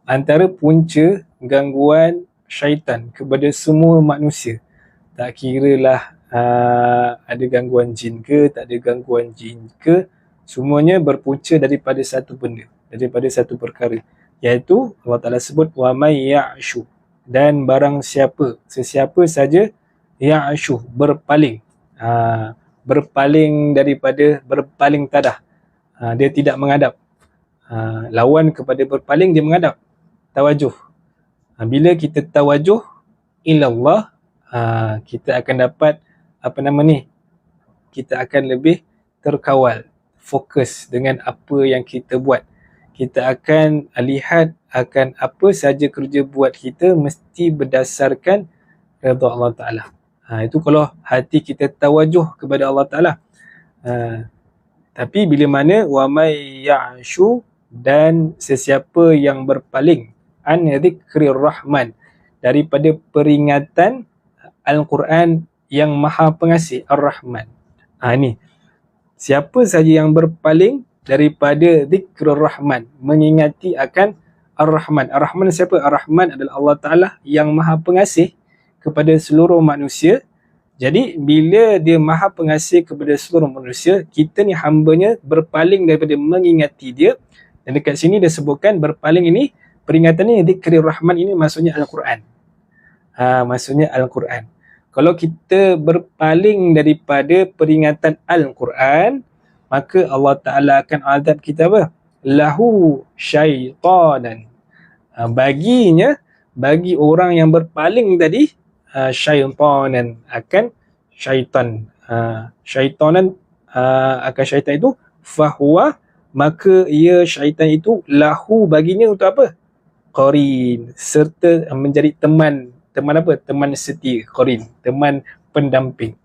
antara punca gangguan syaitan kepada semua manusia. Tak kiralah ada gangguan jin ke, tak ada gangguan jin ke, semuanya berpunca daripada satu benda, daripada satu perkara, iaitu Allah Ta'ala sebut wa may ya'shu, dan barang siapa, sesiapa saja ya'shu, berpaling, berpaling daripada, berpaling tadah, dia tidak menghadap, lawan kepada berpaling dia menghadap, tawajuh. Bila kita tawajuh ilallah, kita akan dapat kita akan lebih terkawal, fokus dengan apa yang kita buat. Kita akan lihat akan apa saja kerja buat kita mesti berdasarkan redha Allah Ta'ala. Itu kalau hati kita tawajuh kepada Allah Ta'ala. Tapi bila mana wa may ya'shu, dan sesiapa yang berpaling an dzikrir rahman, daripada peringatan Al-Quran yang Maha Pengasih, Ar-Rahman. Ni, siapa saja yang berpaling daripada dzikrul Rahman, mengingati akan Ar-Rahman. Ar-Rahman siapa? Ar-Rahman adalah Allah Ta'ala yang Maha Pengasih kepada seluruh manusia. Jadi bila dia Maha Pengasih kepada seluruh manusia, kita ni hambanya berpaling daripada mengingati dia. Dan dekat sini dia sebutkan berpaling ini, peringatan ni, dzikrul Rahman ini maksudnya Al-Quran. Maksudnya Al-Quran. Kalau kita berpaling daripada peringatan Al-Quran, maka Allah Ta'ala akan azab kita apa? Lahu syaitanan. Baginya, bagi orang yang berpaling tadi, syaitanan, akan syaitan. Syaitanan, akan syaitan itu, fahuwa, maka ia syaitan itu, lahu, baginya untuk apa? Qarin, serta menjadi teman. Teman apa? Teman setia, qarin, teman pendamping.